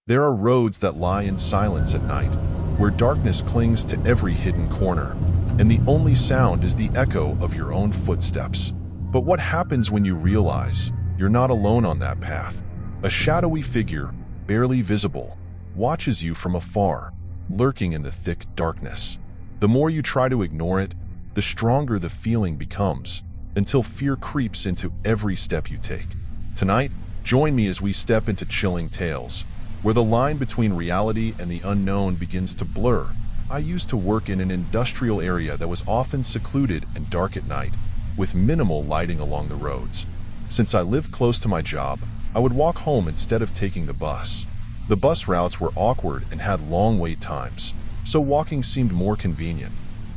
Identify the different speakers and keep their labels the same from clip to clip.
Speaker 1: There are roads that lie in silence at night, where darkness clings to every hidden corner, and the only sound is the echo of your own footsteps. But what happens when you realize you're not alone on that path? A shadowy figure, barely visible, watches you from afar, lurking in the thick darkness. The more you try to ignore it, the stronger the feeling becomes, until fear creeps into every step you take. Tonight, join me as we step into chilling tales, where the line between reality and the unknown begins to blur. I used to work in an industrial area that was often secluded and dark at night, with minimal lighting along the roads. Since I lived close to my job, I would walk home instead of taking the bus. The bus routes were awkward and had long wait times, so walking seemed more convenient.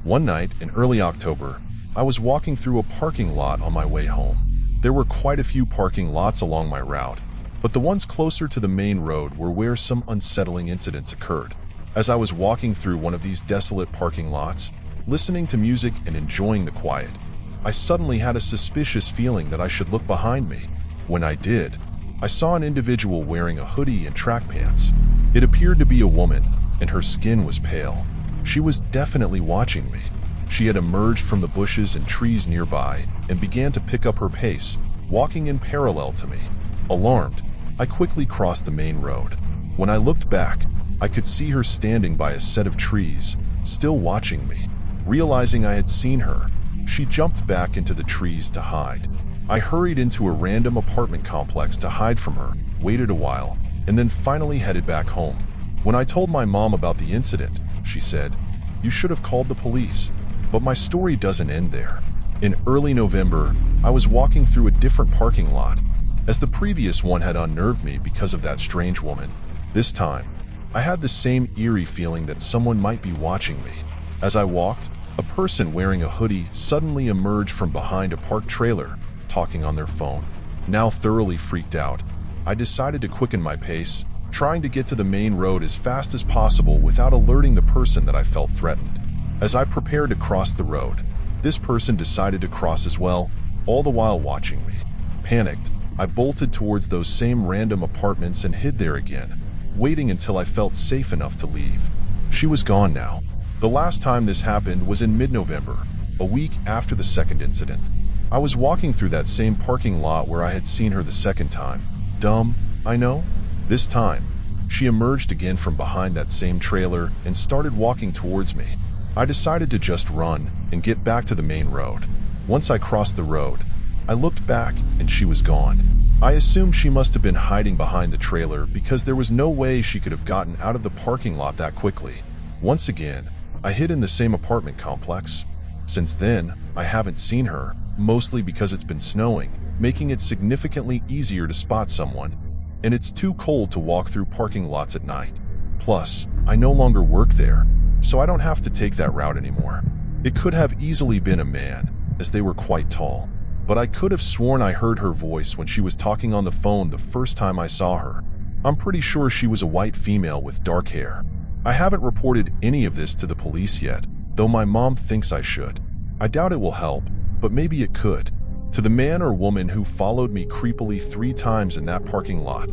Speaker 1: One night in early October, I was walking through a parking lot on my way home. There were quite a few parking lots along my route, but the ones closer to the main road were where some unsettling incidents occurred. As I was walking through one of these desolate parking lots, listening to music and enjoying the quiet, I suddenly had a suspicious feeling that I should look behind me. When I did, I saw an individual wearing a hoodie and track pants. It appeared to be a woman, and her skin was pale. She was definitely watching me. She had emerged from the bushes and trees nearby and began to pick up her pace, walking in parallel to me. Alarmed, I quickly crossed the main road. When I looked back, I could see her standing by a set of trees, still watching me. Realizing I had seen her, she jumped back into the trees to hide. I hurried into a random apartment complex to hide from her, waited a while, and then finally headed back home. When I told my mom about the incident, she said, "You should have called the police." But my story doesn't end there. In early November, I was walking through a different parking lot. As the previous one had unnerved me because of that strange woman, this time, I had the same eerie feeling that someone might be watching me. As I walked, a person wearing a hoodie suddenly emerged from behind a parked trailer, talking on their phone. Now thoroughly freaked out, I decided to quicken my pace, trying to get to the main road as fast as possible without alerting the person that I felt threatened. As I prepared to cross the road, this person decided to cross as well, all the while watching me. Panicked, I bolted towards those same random apartments and hid there again, waiting until I felt safe enough to leave. She was gone now. The last time this happened was in mid-November, a week after the second incident. I was walking through that same parking lot where I had seen her the second time. Dumb, I know. This time, she emerged again from behind that same trailer and started walking towards me. I decided to just run and get back to the main road. Once I crossed the road, I looked back and she was gone. I assumed she must have been hiding behind the trailer because there was no way she could have gotten out of the parking lot that quickly. Once again, I hid in the same apartment complex. Since then, I haven't seen her, mostly because it's been snowing, making it significantly easier to spot someone, and it's too cold to walk through parking lots at night. Plus, I no longer work there, so I don't have to take that route anymore. It could have easily been a man, as they were quite tall, but I could have sworn I heard her voice when she was talking on the phone the first time I saw her. I'm pretty sure she was a white female with dark hair. I haven't reported any of this to the police yet, though my mom thinks I should. I doubt it will help, but maybe it could. To the man or woman who followed me creepily 3 times in that parking lot,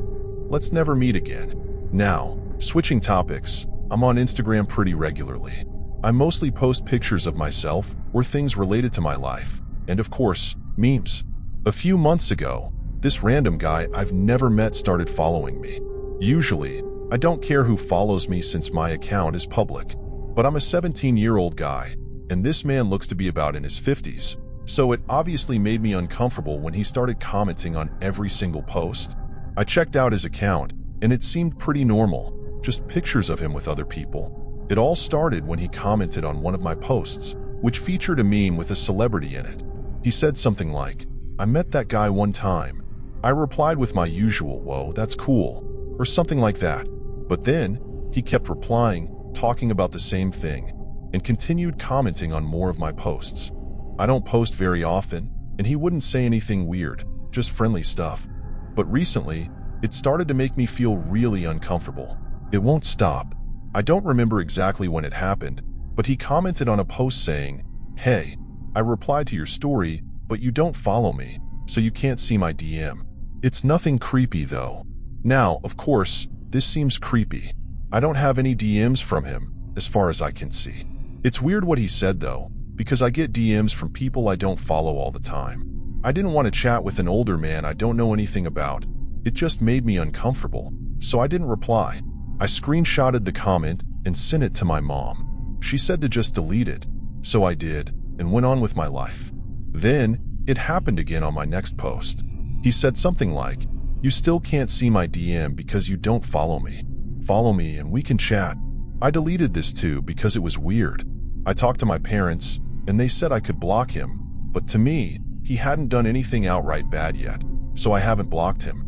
Speaker 1: let's never meet again. Now, switching topics, I'm on Instagram pretty regularly. I mostly post pictures of myself or things related to my life, and of course, memes. A few months ago, this random guy I've never met started following me. Usually, I don't care who follows me since my account is public, but I'm a 17-year-old guy, and this man looks to be about in his 50s, so it obviously made me uncomfortable when he started commenting on every single post. I checked out his account, and it seemed pretty normal, just pictures of him with other people. It all started when he commented on one of my posts, which featured a meme with a celebrity in it. He said something like, "I met that guy one time." I replied with my usual, "Whoa, that's cool," or something like that. But then, he kept replying, talking about the same thing, and continued commenting on more of my posts. I don't post very often, and he wouldn't say anything weird, just friendly stuff. But recently, it started to make me feel really uncomfortable. It won't stop. I don't remember exactly when it happened, but he commented on a post saying, "Hey, I replied to your story, but you don't follow me, so you can't see my DM." It's nothing creepy though. Now, of course, This seems creepy. I don't have any DMs from him, as far as I can see. It's weird what he said though, because I get DMs from people I don't follow all the time. I didn't want to chat with an older man I don't know anything about. It just made me uncomfortable, so I didn't reply. I screenshotted the comment and sent it to my mom. She said to just delete it, so I did, and went on with my life. Then, it happened again on my next post. He said something like, "You still can't see my DM because you don't follow me. Follow me and we can chat." I deleted this too because it was weird. I talked to my parents, and they said I could block him, but to me, he hadn't done anything outright bad yet, so I haven't blocked him.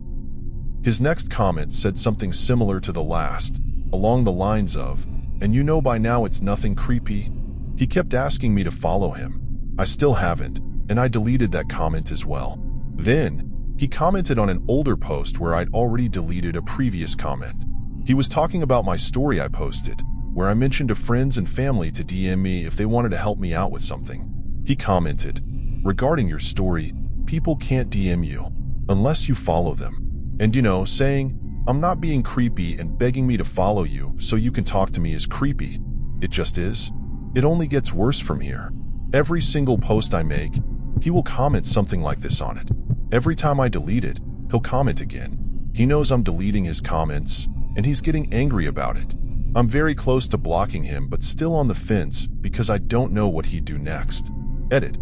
Speaker 1: His next comment said something similar to the last, along the lines of, "And you know by now it's nothing creepy." He kept asking me to follow him. I still haven't, and I deleted that comment as well. Then, he commented on an older post where I'd already deleted a previous comment. He was talking about my story I posted, where I mentioned to friends and family to DM me if they wanted to help me out with something. He commented, "Regarding your story, people can't DM you unless you follow them." And saying, "I'm not being creepy and begging me to follow you so you can talk to me is creepy. It just is. It only gets worse from here." Every single post I make, he will comment something like this on it. Every time I delete it, he'll comment again. He knows I'm deleting his comments, and he's getting angry about it. I'm very close to blocking him, but still on the fence because I don't know what he'd do next. Edit.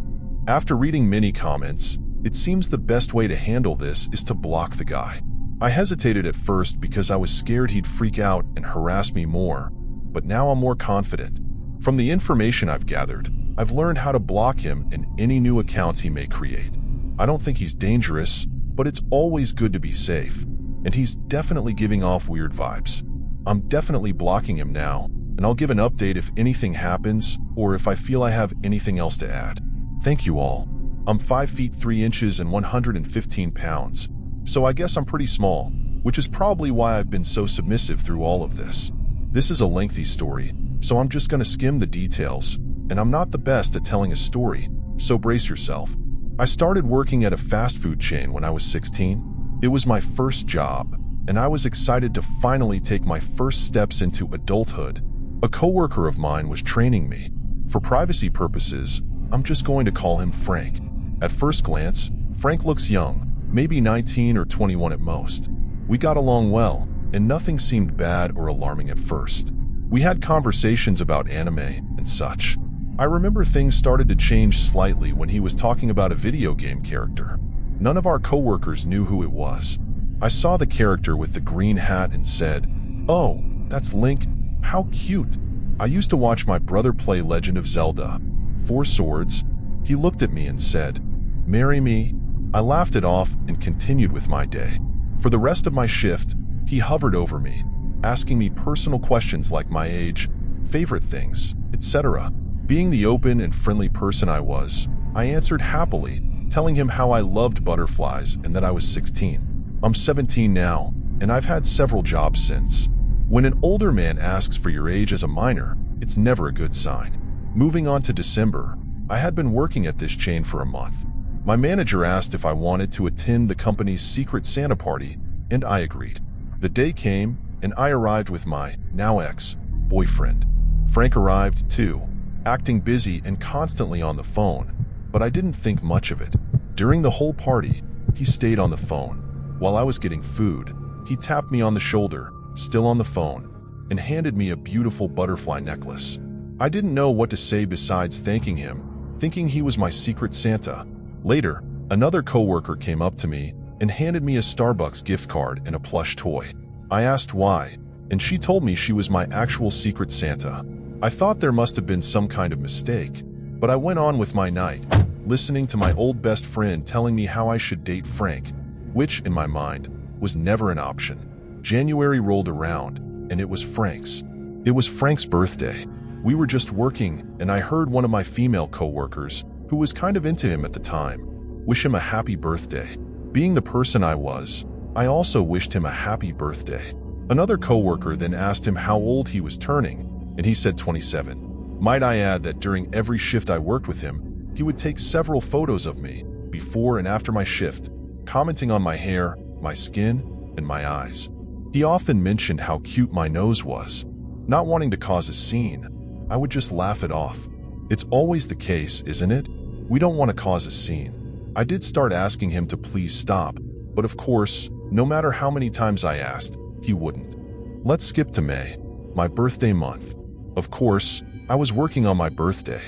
Speaker 1: After reading many comments, it seems the best way to handle this is to block the guy. I hesitated at first because I was scared he'd freak out and harass me more, but now I'm more confident. From the information I've gathered, I've learned how to block him and any new accounts he may create. I don't think he's dangerous, but it's always good to be safe, and he's definitely giving off weird vibes. I'm definitely blocking him now, and I'll give an update if anything happens or if I feel I have anything else to add. Thank you all. I'm 5 feet 3 inches and 115 pounds, so I guess I'm pretty small, which is probably why I've been so submissive through all of this. This is a lengthy story, so I'm just going to skim the details, and I'm not the best at telling a story, so brace yourself. I started working at a fast food chain when I was 16. It was my first job, and I was excited to finally take my first steps into adulthood. A coworker of mine was training me. For privacy purposes, I'm just going to call him Frank. At first glance, Frank looks young, maybe 19 or 21 at most. We got along well, and nothing seemed bad or alarming at first. We had conversations about anime and such. I remember things started to change slightly when he was talking about a video game character. None of our coworkers knew who it was. I saw the character with the green hat and said, "Oh, that's Link. How cute." I used to watch my brother play Legend of Zelda, 4 Swords. He looked at me and said, "Marry me?" I laughed it off and continued with my day. For the rest of my shift, he hovered over me, asking me personal questions like my age, favorite things, etc. Being the open and friendly person I was, I answered happily, telling him how I loved butterflies and that I was 16. I'm 17 now, and I've had several jobs since. When an older man asks for your age as a minor, it's never a good sign. Moving on to December, I had been working at this chain for a month. My manager asked if I wanted to attend the company's secret Santa party, and I agreed. The day came, and I arrived with my, now ex-boyfriend. Frank arrived too, acting busy and constantly on the phone, but I didn't think much of it. During the whole party, he stayed on the phone. While I was getting food, he tapped me on the shoulder, still on the phone, and handed me a beautiful butterfly necklace. I didn't know what to say besides thanking him, thinking he was my secret Santa. Later, another coworker came up to me and handed me a Starbucks gift card and a plush toy. I asked why, and she told me she was my actual secret Santa. I thought there must have been some kind of mistake, but I went on with my night, listening to my old best friend telling me how I should date Frank, which, in my mind, was never an option. January rolled around, and it was Frank's. It was Frank's birthday. We were just working, and I heard one of my female coworkers, who was kind of into him at the time, wish him a happy birthday. Being the person I was, I also wished him a happy birthday. Another coworker then asked him how old he was turning, and he said 27. Might I add that during every shift I worked with him, he would take several photos of me, before and after my shift, commenting on my hair, my skin, and my eyes. He often mentioned how cute my nose was. Not wanting to cause a scene, I would just laugh it off. It's always the case, isn't it? We don't want to cause a scene. I did start asking him to please stop, but of course, no matter how many times I asked, he wouldn't. Let's skip to May, my birthday month. Of course, I was working on my birthday.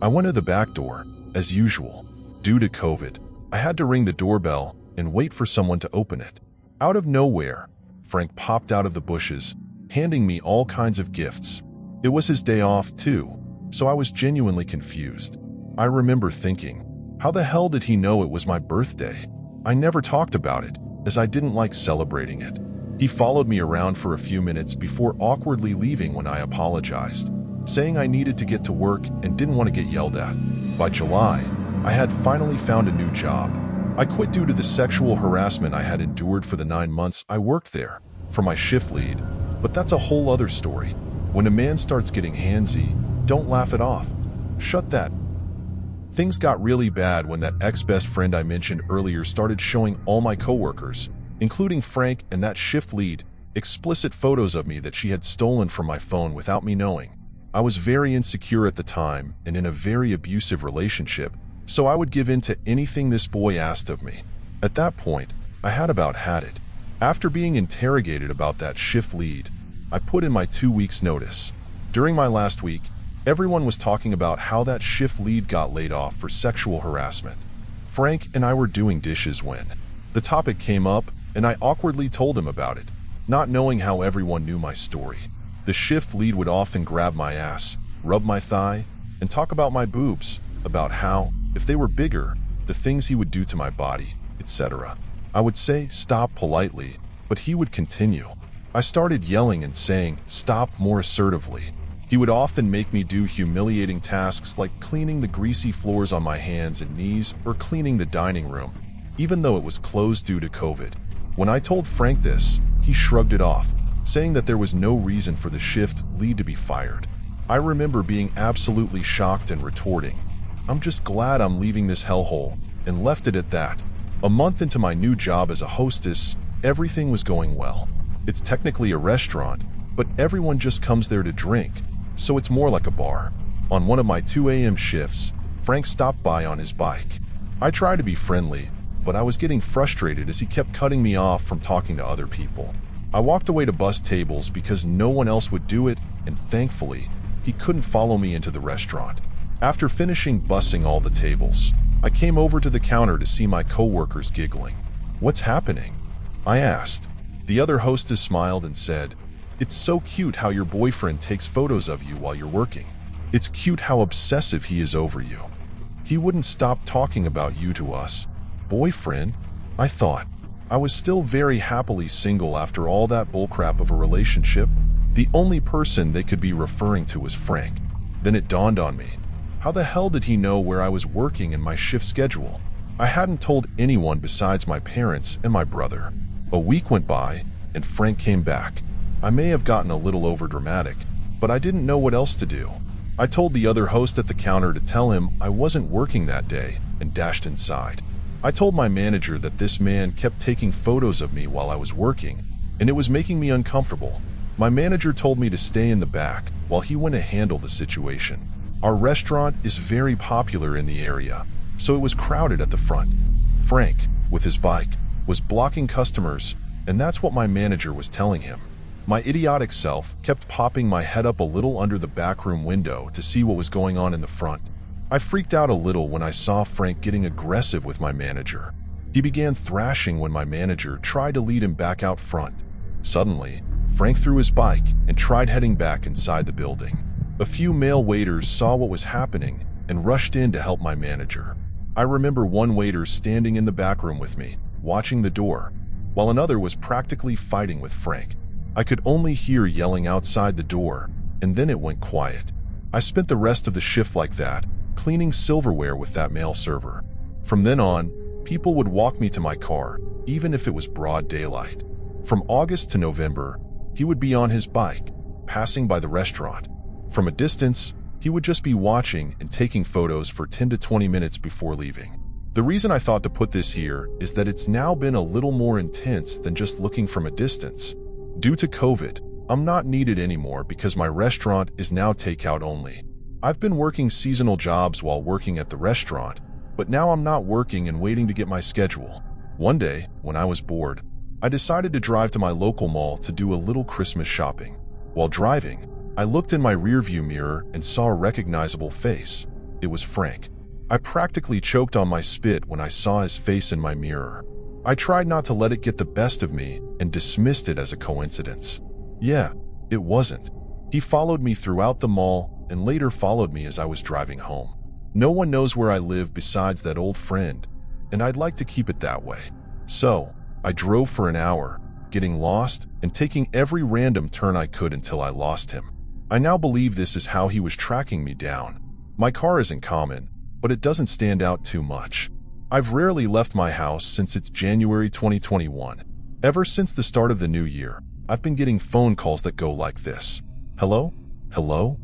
Speaker 1: I went to the back door, as usual. Due to COVID, I had to ring the doorbell and wait for someone to open it. Out of nowhere, Frank popped out of the bushes, handing me all kinds of gifts. It was his day off too, so I was genuinely confused. I remember thinking, how the hell did he know it was my birthday? I never talked about it, as I didn't like celebrating it. He followed me around for a few minutes before awkwardly leaving when I apologized, saying I needed to get to work and didn't want to get yelled at. By July, I had finally found a new job. I quit due to the sexual harassment I had endured for the 9 months I worked there, for my shift lead. But that's a whole other story. When a man starts getting handsy, don't laugh it off. Shut that. Things got really bad when that ex-best friend I mentioned earlier started showing all my coworkers, including Frank and that shift lead, explicit photos of me that she had stolen from my phone without me knowing. I was very insecure at the time and in a very abusive relationship, so I would give in to anything this boy asked of me. At that point, I had about had it. After being interrogated about that shift lead, I put in my 2 weeks notice. During my last week, everyone was talking about how that shift lead got laid off for sexual harassment. Frank and I were doing dishes when the topic came up, and I awkwardly told him about it, not knowing how everyone knew my story. The shift lead would often grab my ass, rub my thigh, and talk about my boobs, about how, if they were bigger, the things he would do to my body, etc. I would say stop politely, but he would continue. I started yelling and saying stop more assertively. He would often make me do humiliating tasks like cleaning the greasy floors on my hands and knees or cleaning the dining room, even though it was closed due to COVID. When I told Frank this, he shrugged it off, saying that there was no reason for the shift lead to be fired. I remember being absolutely shocked and retorting, I'm just glad I'm leaving this hellhole, and left it at that. A month into my new job as a hostess, everything was going well. It's technically a restaurant, but everyone just comes there to drink, so it's more like a bar. On one of my 2 a.m. shifts, Frank stopped by on his bike. I tried to be friendly, but I was getting frustrated as he kept cutting me off from talking to other people. I walked away to bus tables because no one else would do it, and thankfully, he couldn't follow me into the restaurant. After finishing bussing all the tables, I came over to the counter to see my coworkers giggling. What's happening? I asked. The other hostess smiled and said, It's so cute how your boyfriend takes photos of you while you're working. It's cute how obsessive he is over you. He wouldn't stop talking about you to us. Boyfriend? I thought. I was still very happily single after all that bullcrap of a relationship. The only person they could be referring to was Frank. Then it dawned on me. How the hell did he know where I was working and my shift schedule? I hadn't told anyone besides my parents and my brother. A week went by, and Frank came back. I may have gotten a little overdramatic, but I didn't know what else to do. I told the other host at the counter to tell him I wasn't working that day and dashed inside. I told my manager that this man kept taking photos of me while I was working, and it was making me uncomfortable. My manager told me to stay in the back while he went to handle the situation. Our restaurant is very popular in the area, so it was crowded at the front. Frank, with his bike, was blocking customers, and that's what my manager was telling him. My idiotic self kept popping my head up a little under the backroom window to see what was going on in the front. I freaked out a little when I saw Frank getting aggressive with my manager. He began thrashing when my manager tried to lead him back out front. Suddenly, Frank threw his bike and tried heading back inside the building. A few male waiters saw what was happening and rushed in to help my manager. I remember one waiter standing in the back room with me, watching the door, while another was practically fighting with Frank. I could only hear yelling outside the door, and then it went quiet. I spent the rest of the shift like that, cleaning silverware with that male server. From then on, people would walk me to my car, even if it was broad daylight. From August to November, he would be on his bike, passing by the restaurant. From a distance, he would just be watching and taking photos for 10 to 20 minutes before leaving. The reason I thought to put this here is that it's now been a little more intense than just looking from a distance. Due to COVID, I'm not needed anymore because my restaurant is now takeout only. I've been working seasonal jobs while working at the restaurant, but now I'm not working and waiting to get my schedule. One day, when I was bored, I decided to drive to my local mall to do a little Christmas shopping. While driving, I looked in my rearview mirror and saw a recognizable face. It was Frank. I practically choked on my spit when I saw his face in my mirror. I tried not to let it get the best of me and dismissed it as a coincidence. Yeah, it wasn't. He followed me throughout the mall and later followed me as I was driving home. No one knows where I live besides that old friend, and I'd like to keep it that way. So, I drove for an hour, getting lost and taking every random turn I could until I lost him. I now believe this is how he was tracking me down. My car isn't common, but it doesn't stand out too much. I've rarely left my house since it's January 2021. Ever since the start of the new year, I've been getting phone calls that go like this. Hello? Hello?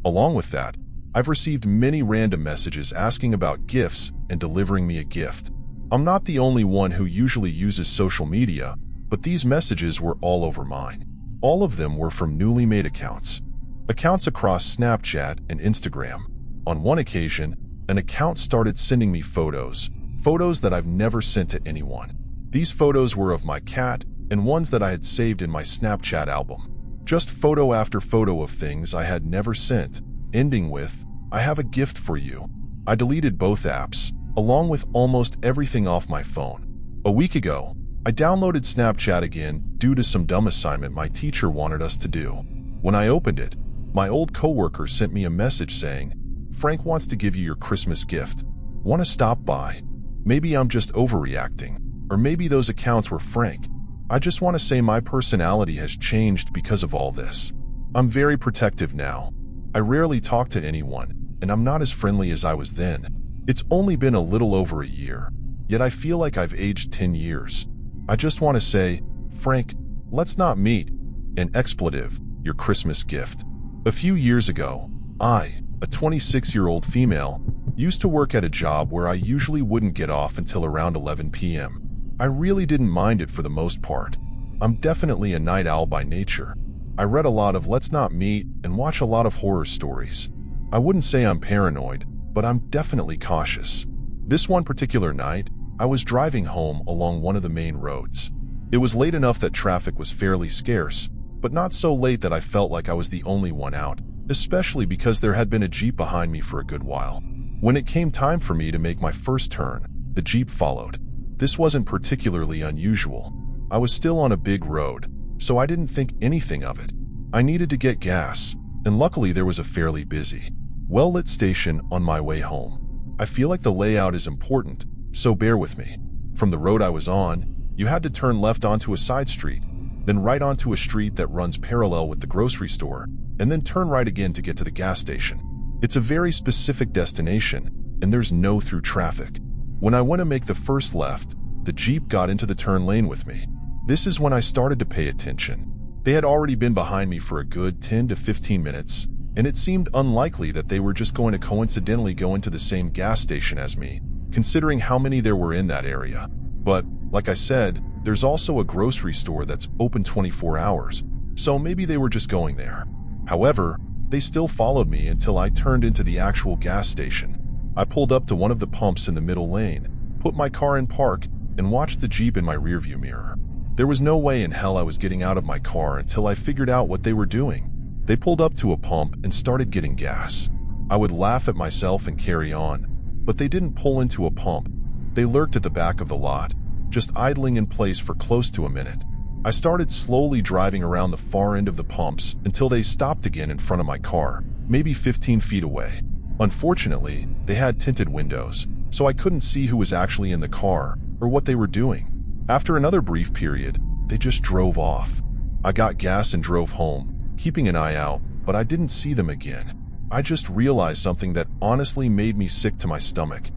Speaker 1: Along with that, I've received many random messages asking about gifts and delivering me a gift. I'm not the only one who usually uses social media, but these messages were all over mine. All of them were from newly made accounts. Accounts across Snapchat and Instagram. On one occasion, an account started sending me photos that I've never sent to anyone. These photos were of my cat and ones that I had saved in my Snapchat album. Just photo after photo of things I had never sent, ending with, "I have a gift for you." I deleted both apps, along with almost everything off my phone. A week ago, I downloaded Snapchat again due to some dumb assignment my teacher wanted us to do. When I opened it, my old coworker sent me a message saying, "Frank wants to give you your Christmas gift. Want to stop by?" Maybe I'm just overreacting, or maybe those accounts were Frank. I just want to say my personality has changed because of all this. I'm very protective now. I rarely talk to anyone, and I'm not as friendly as I was then. It's only been a little over a year, yet I feel like I've aged 10 years. I just want to say, Frank, let's not meet. An expletive, your Christmas gift. A few years ago, I, a 26-year-old female, used to work at a job where I usually wouldn't get off until around 11 p.m. I really didn't mind it for the most part. I'm definitely a night owl by nature. I read a lot of Let's Not Meet and watch a lot of horror stories. I wouldn't say I'm paranoid, but I'm definitely cautious. This one particular night, I was driving home along one of the main roads. It was late enough that traffic was fairly scarce, but not so late that I felt like I was the only one out, especially because there had been a Jeep behind me for a good while. When it came time for me to make my first turn, the Jeep followed. This wasn't particularly unusual. I was still on a big road, so I didn't think anything of it. I needed to get gas, and luckily there was a fairly busy, well-lit station on my way home. I feel like the layout is important, so bear with me. From the road I was on, you had to turn left onto a side street, then right onto a street that runs parallel with the grocery store, and then turn right again to get to the gas station. It's a very specific destination, and there's no through traffic. When I went to make the first left, the Jeep got into the turn lane with me. This is when I started to pay attention. They had already been behind me for a good 10 to 15 minutes, and it seemed unlikely that they were just going to coincidentally go into the same gas station as me, considering how many there were in that area. But, like I said, there's also a grocery store that's open 24 hours, so maybe they were just going there. However, they still followed me until I turned into the actual gas station. I pulled up to one of the pumps in the middle lane, put my car in park, and watched the Jeep in my rearview mirror. There was no way in hell I was getting out of my car until I figured out what they were doing. They pulled up to a pump and started getting gas. I would laugh at myself and carry on, but they didn't pull into a pump. They lurked at the back of the lot, just idling in place for close to a minute. I started slowly driving around the far end of the pumps until they stopped again in front of my car, maybe 15 feet away. Unfortunately, they had tinted windows, so I couldn't see who was actually in the car or what they were doing. After another brief period, they just drove off. I got gas and drove home, keeping an eye out, but I didn't see them again. I just realized something that honestly made me sick to my stomach.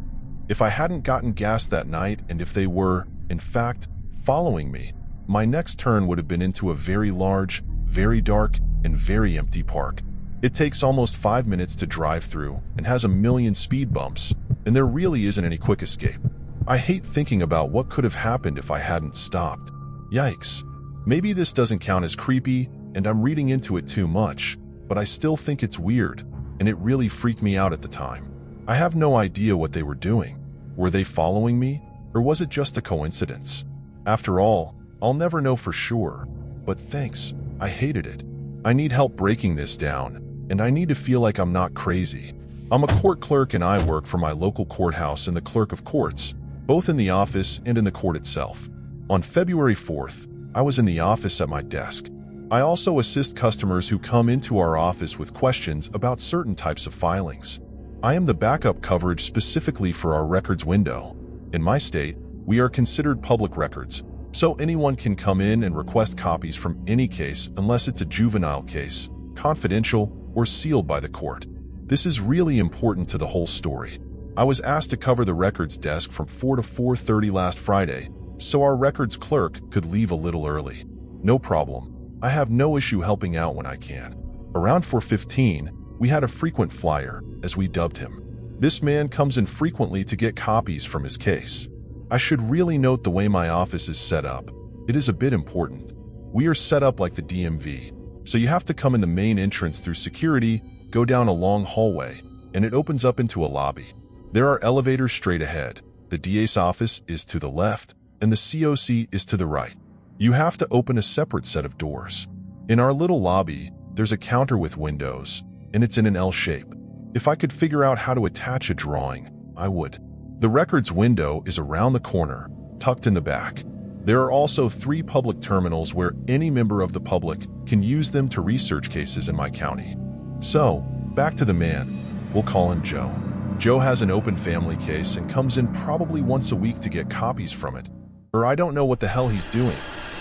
Speaker 1: If I hadn't gotten gas that night, and if they were, in fact, following me, my next turn would have been into a very large, very dark, and very empty park. It takes almost 5 minutes to drive through and has a million speed bumps, and there really isn't any quick escape. I hate thinking about what could have happened if I hadn't stopped. Yikes. Maybe this doesn't count as creepy, and I'm reading into it too much, but I still think it's weird, and it really freaked me out at the time. I have no idea what they were doing. Were they following me, or was it just a coincidence? After all, I'll never know for sure, but thanks, I hated it. I need help breaking this down, and I need to feel like I'm not crazy. I'm a court clerk and I work for my local courthouse and the clerk of courts, both in the office and in the court itself. On February 4th, I was in the office at my desk. I also assist customers who come into our office with questions about certain types of filings. I am the backup coverage specifically for our records window. In my state, we are considered public records, so anyone can come in and request copies from any case unless it's a juvenile case, confidential, or sealed by the court. This is really important to the whole story. I was asked to cover the records desk from 4 to 4:30 last Friday, so our records clerk could leave a little early. No problem. I have no issue helping out when I can. Around 4:15, we had a frequent flyer, as we dubbed him. This man comes in frequently to get copies from his case. I should really note the way my office is set up. It is a bit important. We are set up like the DMV, so you have to come in the main entrance through security, go down a long hallway, and it opens up into a lobby. There are elevators straight ahead. The DA's office is to the left, and the COC is to the right. You have to open a separate set of doors. In our little lobby, there's a counter with windows, and it's in an L shape. If I could figure out how to attach a drawing, I would. The records window is around the corner, tucked in the back. There are also 3 public terminals where any member of the public can use them to research cases in my county. So, back to the man. We'll call him Joe. Joe has an open family case and comes in probably once a week to get copies from it. Or I don't know what the hell he's doing.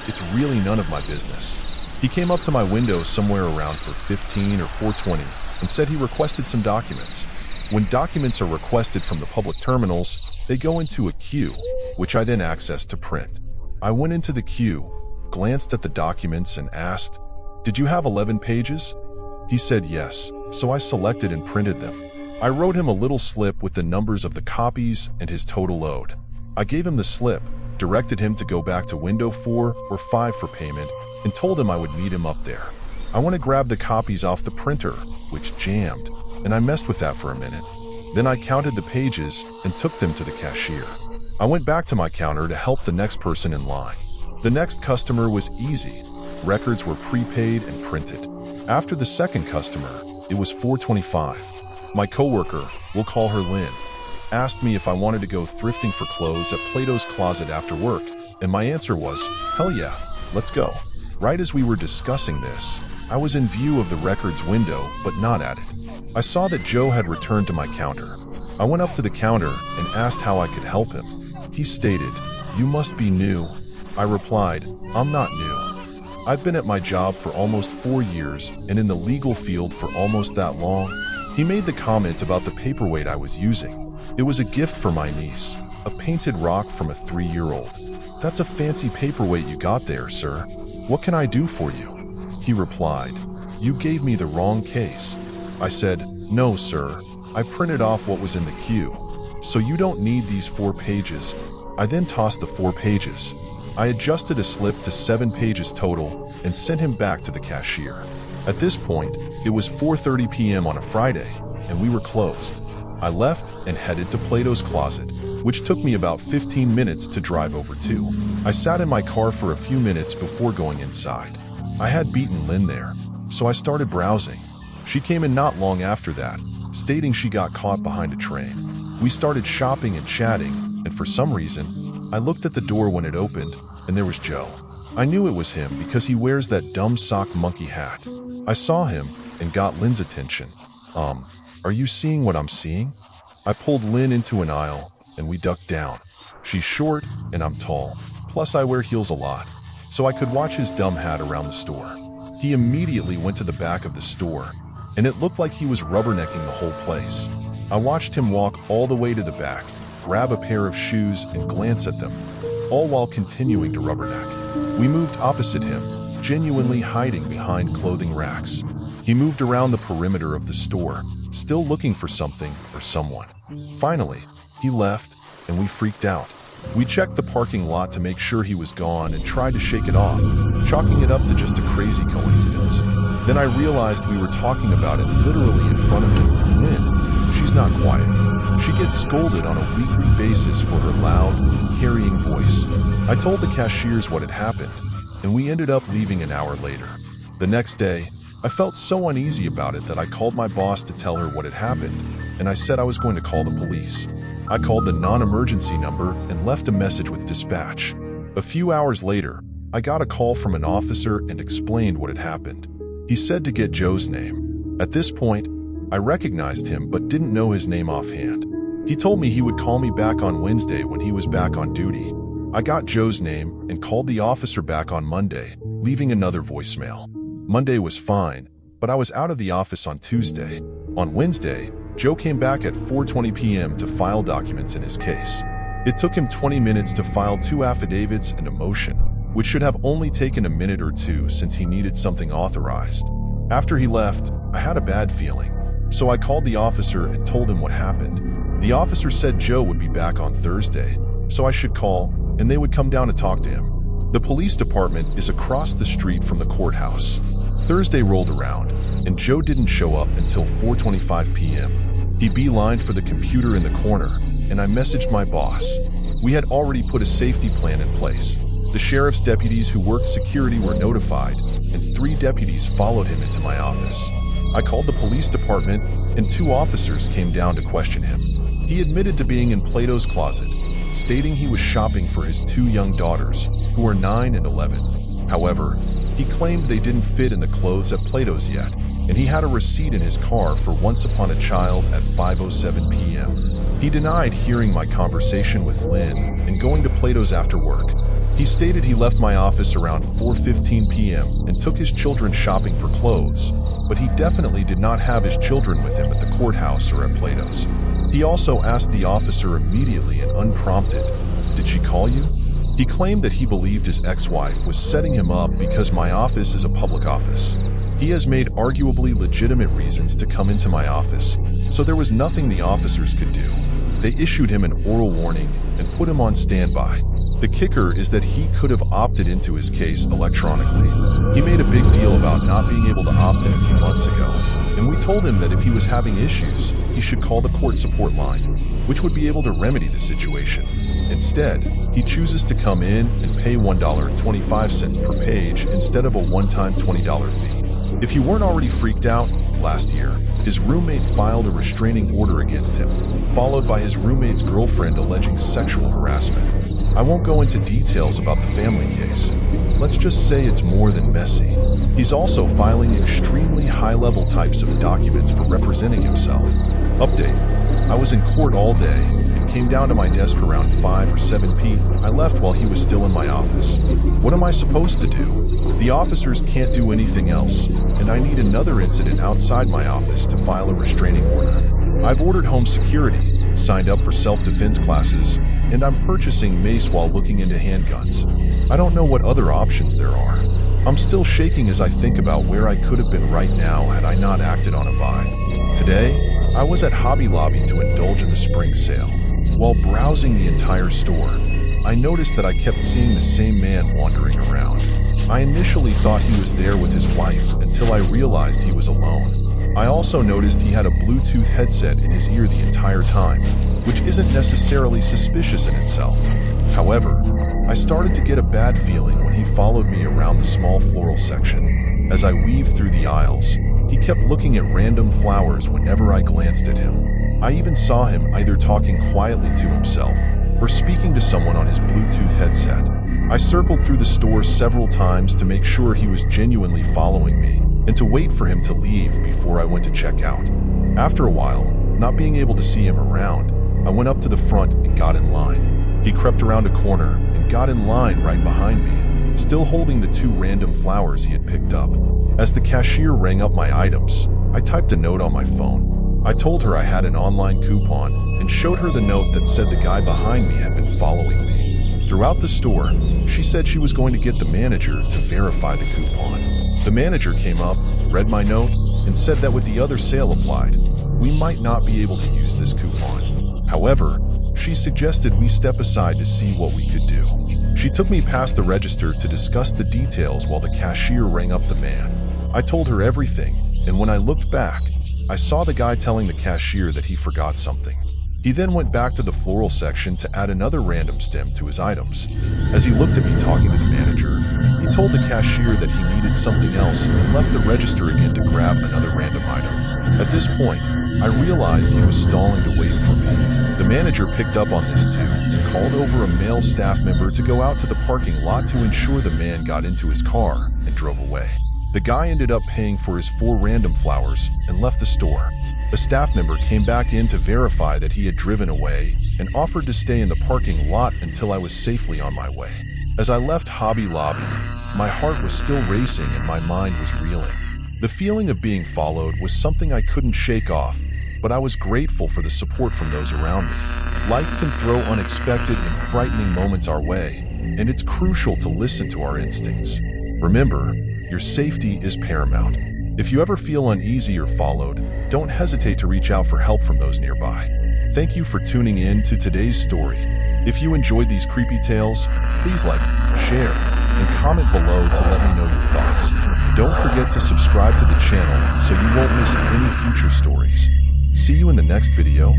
Speaker 1: It's really none of my business. He came up to my window somewhere around 4:15 or 4:20 and said he requested some documents. When documents are requested from the public terminals, they go into a queue, which I then access to print. I went into the queue, glanced at the documents and asked, "Did you have 11 pages?" He said yes, so I selected and printed them. I wrote him a little slip with the numbers of the copies and his total load. I gave him the slip, directed him to go back to window 4 or 5 for payment, and told him I would meet him up there. I went to grab the copies off the printer, which jammed, and I messed with that for a minute. Then I counted the pages and took them to the cashier. I went back to my counter to help the next person in line. The next customer was easy. Records were prepaid and printed. After the second customer, it was 4:25. My coworker, we'll call her Lynn, asked me if I wanted to go thrifting for clothes at Plato's Closet after work, and my answer was, hell yeah, let's go. Right as we were discussing this, I was in view of the records window, but not at it. I saw that Joe had returned to my counter. I went up to the counter and asked how I could help him. He stated, "You must be new." I replied, "I'm not new. I've been at my job for almost 4 years and in the legal field for almost that long." He made the comment about the paperweight I was using. It was a gift for my niece, a painted rock from a 3-year-old. "That's a fancy paperweight you got there, sir. What can I do for you?" He replied, "You gave me the wrong case." I said, "No, sir. I printed off what was in the queue. So you don't need these 4 pages." I then tossed the 4 pages. I adjusted a slip to 7 pages total and sent him back to the cashier. At this point, it was 4:30 p.m. on a Friday, and we were closed. I left and headed to Plato's Closet, which took me about 15 minutes to drive over to. I sat in my car for a few minutes before going inside. I had beaten Lynn there, so I started browsing. She came in not long after that, stating she got caught behind a train. We started shopping and chatting, and for some reason, I looked at the door when it opened, and there was Joe. I knew it was him because he wears that dumb sock monkey hat. I saw him and got Lynn's attention. Are you seeing what I'm seeing?" I pulled Lynn into an aisle, and we ducked down. She's short, and I'm tall. Plus I wear heels a lot, so I could watch his dumb hat around the store. He immediately went to the back of the store, and it looked like he was rubbernecking the whole place. I watched him walk all the way to the back, grab a pair of shoes and glance at them, all while continuing to rubberneck. We moved opposite him, genuinely hiding behind clothing racks. He moved around the perimeter of the store, still looking for something or someone. Finally, he left, and we freaked out. We checked the parking lot to make sure he was gone and tried to shake it off, chalking it up to just a crazy coincidence. Then I realized we were talking about it literally in front of him. Lynn, she's not quiet. She gets scolded on a weekly basis for her loud, carrying voice. I told the cashiers what had happened, and we ended up leaving an hour later. The next day, I felt so uneasy about it that I called my boss to tell her what had happened, and I said I was going to call the police. I called the non-emergency number and left a message with dispatch. A few hours later, I got a call from an officer and explained what had happened. He said to get Joe's name. At this point, I recognized him but didn't know his name offhand. He told me he would call me back on Wednesday when he was back on duty. I got Joe's name and called the officer back on Monday, leaving another voicemail. Monday was fine, but I was out of the office on Tuesday. On Wednesday, Joe came back at 4:20 p.m. to file documents in his case. It took him 20 minutes to file 2 affidavits and a motion, which should have only taken a minute or two since he needed something authorized. After he left, I had a bad feeling, so I called the officer and told him what happened. The officer said Joe would be back on Thursday, so I should call, and they would come down to talk to him. The police department is across the street from the courthouse. Thursday rolled around, and Joe didn't show up until 4:25 p.m. He beelined for the computer in the corner, and I messaged my boss. We had already put a safety plan in place. The sheriff's deputies who worked security were notified, and 3 deputies followed him into my office. I called the police department, and 2 officers came down to question him. He admitted to being in Plato's closet, stating he was shopping for his 2 young daughters, who are 9 and 11. However, he claimed they didn't fit in the clothes at Plato's yet, and he had a receipt in his car for Once Upon a Child at 5:07 p.m. He denied hearing my conversation with Lynn and going to Plato's after work. He stated he left my office around 4:15 p.m. and took his children shopping for clothes, but he definitely did not have his children with him at the courthouse or at Plato's. He also asked the officer immediately and unprompted, "Did she call you?" He claimed that he believed his ex-wife was setting him up because my office is a public office. He has made arguably legitimate reasons to come into my office, so there was nothing the officers could do. They issued him an oral warning and put him on standby. The kicker is that he could have opted into his case electronically. He made a big deal about not being able to opt in a few months ago, and we told him that if he was having issues, he should call the court support line, which would be able to remedy the situation. Instead, he chooses to come in and pay $1.25 per page instead of a one-time $20 fee. If you weren't already freaked out, last year, his roommate filed a restraining order against him, followed by his roommate's girlfriend alleging sexual harassment. I won't go into details about the family case. Let's just say it's more than messy. He's also filing extremely high-level types of documents for representing himself. Update: I was in court all day and came down to my desk around 5 or 7 p.m. I left while he was still in my office. What am I supposed to do? The officers can't do anything else, and I need another incident outside my office to file a restraining order. I've ordered home security, signed up for self-defense classes, and I'm purchasing mace while looking into handguns. I don't know what other options there are. I'm still shaking as I think about where I could have been right now had I not acted on a vibe. Today, I was at Hobby Lobby to indulge in the spring sale. While browsing the entire store, I noticed that I kept seeing the same man wandering around. I initially thought he was there with his wife until I realized he was alone. I also noticed he had a Bluetooth headset in his ear the entire time, which isn't necessarily suspicious in itself. However, I started to get a bad feeling when he followed me around the small floral section. As I weaved through the aisles, he kept looking at random flowers whenever I glanced at him. I even saw him either talking quietly to himself or speaking to someone on his Bluetooth headset. I circled through the store several times to make sure he was genuinely following me and to wait for him to leave before I went to check out. After a while, not being able to see him around, I went up to the front and got in line. He crept around a corner and got in line right behind me, still holding the 2 random flowers he had picked up. As the cashier rang up my items, I typed a note on my phone. I told her I had an online coupon and showed her the note that said the guy behind me had been following me. Throughout the store, she said she was going to get the manager to verify the coupon. The manager came up, read my note, and said that with the other sale applied, we might not be able to use this coupon. However, She suggested we step aside to see what we could do. She took me past the register to discuss the details while the cashier rang up the man. I told her everything, and when I looked back, I saw the guy telling the cashier that he forgot something. He then went back to the floral section to add another random stem to his items. As he looked at me talking to the manager, he told the cashier that he needed something else and left the register again to grab another random item. At this point, I realized he was stalling to wait for me. The manager picked up on this too and called over a male staff member to go out to the parking lot to ensure the man got into his car and drove away. The guy ended up paying for his 4 random flowers and left the store. A staff member came back in to verify that he had driven away and offered to stay in the parking lot until I was safely on my way. As I left Hobby Lobby, my heart was still racing and my mind was reeling. The feeling of being followed was something I couldn't shake off, but I was grateful for the support from those around me. Life can throw unexpected and frightening moments our way, and it's crucial to listen to our instincts. Remember, your safety is paramount. If you ever feel uneasy or followed, don't hesitate to reach out for help from those nearby. Thank you for tuning in to today's story. If you enjoyed these creepy tales, please like, share, and comment below to let me know your thoughts. Don't forget to subscribe to the channel so you won't miss any future stories. See you in the next video.